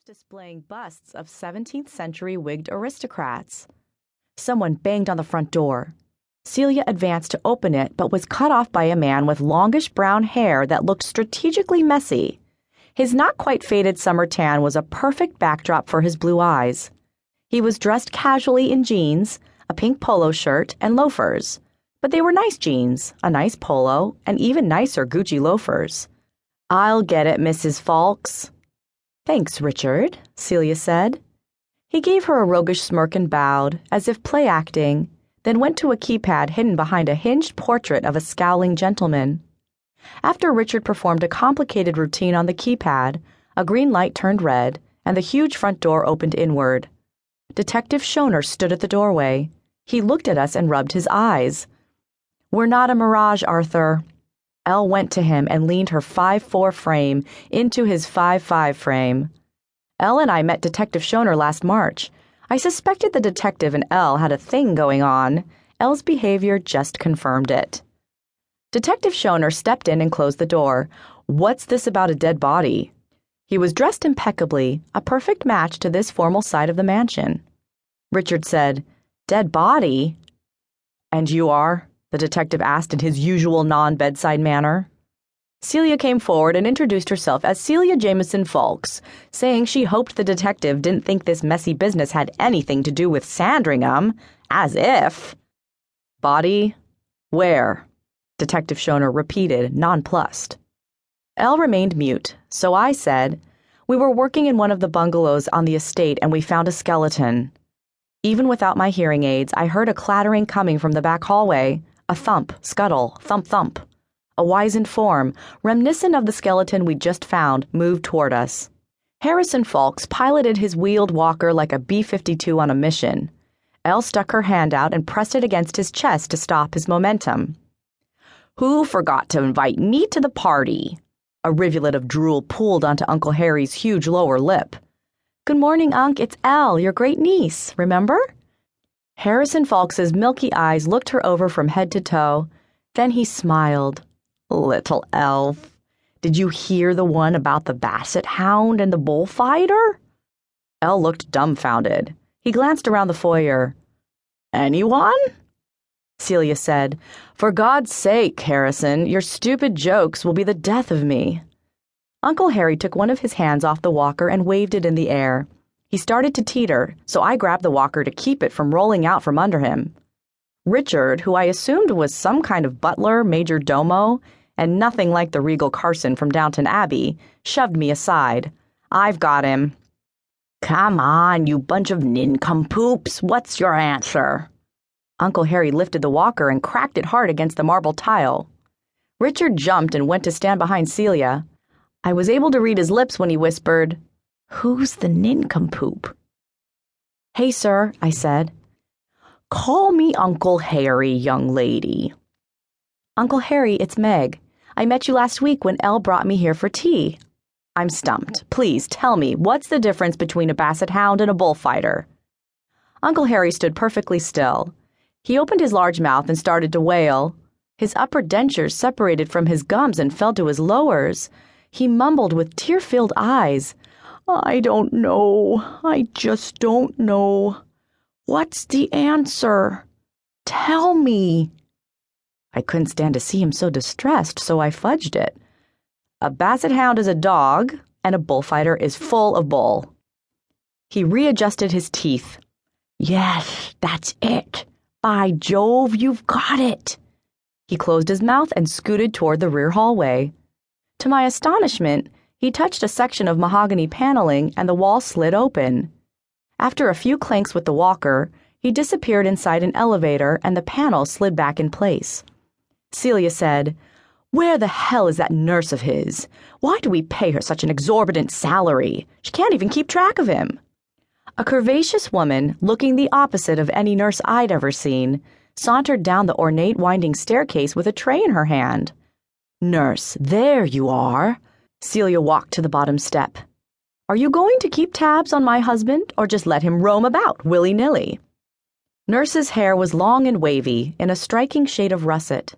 displaying busts of 17th century wigged aristocrats. Someone banged on the front door. Celia advanced to open it, but was cut off by a man with longish brown hair that looked strategically messy. His not quite faded summer tan was a perfect backdrop for his blue eyes. He was dressed casually in jeans, a pink polo shirt, and loafers. But they were nice jeans, a nice polo, and even nicer Gucci loafers. "I'll get it, Mrs. Falks." "Thanks, Richard," Celia said. He gave her a roguish smirk and bowed, as if play acting, then went to a keypad hidden behind a hinged portrait of a scowling gentleman. After Richard performed a complicated routine on the keypad, a green light turned red, and the huge front door opened inward. Detective Schoner stood at the doorway. He looked at us and rubbed his eyes. "We're not a mirage, Arthur." Elle went to him and leaned her 5'4" frame into his 5'5" frame. Elle and I met Detective Schoner last March. I suspected the detective and Elle had a thing going on. Elle's behavior just confirmed it. Detective Schoner stepped in and closed the door. "What's this about a dead body?" He was dressed impeccably, a perfect match to this formal side of the mansion. Richard said, "Dead body?" "And you are?" the detective asked in his usual non-bedside manner. Celia came forward and introduced herself as Celia Jameson Falks, saying she hoped the detective didn't think this messy business had anything to do with Sandringham. As if. "Body? Where?" Detective Schoner repeated, nonplussed. Elle remained mute, so I said, "We were working in one of the bungalows on the estate and we found a skeleton." Even without my hearing aids, I heard a clattering coming from the back hallway. A thump, scuttle, thump, thump. A wizened form, reminiscent of the skeleton we'd just found, moved toward us. Harrison Falks piloted his wheeled walker like a B-52 on a mission. Elle stuck her hand out and pressed it against his chest to stop his momentum. "Who forgot to invite me to the party?" A rivulet of drool pooled onto Uncle Harry's huge lower lip. "Good morning, Unc. It's Elle, your great niece, remember?" Harrison Falks's milky eyes looked her over from head to toe. Then he smiled. "Little elf. Did you hear the one about the basset hound and the bullfighter?" Elle looked dumbfounded. He glanced around the foyer. "Anyone?" Celia said, "For God's sake, Harrison, your stupid jokes will be the death of me." Uncle Harry took one of his hands off the walker and waved it in the air. He started to teeter, so I grabbed the walker to keep it from rolling out from under him. Richard, who I assumed was some kind of butler, major domo, and nothing like the regal Carson from Downton Abbey, shoved me aside. "I've got him." "Come on, you bunch of nincompoops. What's your answer?" Uncle Harry lifted the walker and cracked it hard against the marble tile. Richard jumped and went to stand behind Celia. I was able to read his lips when he whispered, "Who's the nincompoop?" "Hey, sir," I said. "Call me Uncle Harry, young lady." "Uncle Harry, it's Meg. I met you last week when Elle brought me here for tea." "I'm stumped. Please tell me, what's the difference between a basset hound and a bullfighter?" Uncle Harry stood perfectly still. He opened his large mouth and started to wail. His upper dentures separated from his gums and fell to his lowers. He mumbled with tear-filled eyes, "I don't know. I just don't know. What's the answer? Tell me." I couldn't stand to see him so distressed, so I fudged it. "A basset hound is a dog, and a bullfighter is full of bull." He readjusted his teeth. "Yes, that's it. By Jove, you've got it." He closed his mouth and scooted toward the rear hallway. To my astonishment, he touched a section of mahogany paneling and the wall slid open. After a few clanks with the walker, he disappeared inside an elevator and the panel slid back in place. Celia said, "Where the hell is that nurse of his? Why do we pay her such an exorbitant salary? She can't even keep track of him." A curvaceous woman, looking the opposite of any nurse I'd ever seen, sauntered down the ornate winding staircase with a tray in her hand. "Nurse, there you are." Celia walked to the bottom step. "Are you going to keep tabs on my husband or just let him roam about willy-nilly?" Nurse's hair was long and wavy, in a striking shade of russet.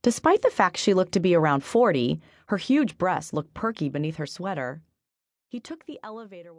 Despite the fact she looked to be around 40, her huge breasts looked perky beneath her sweater. He took the elevator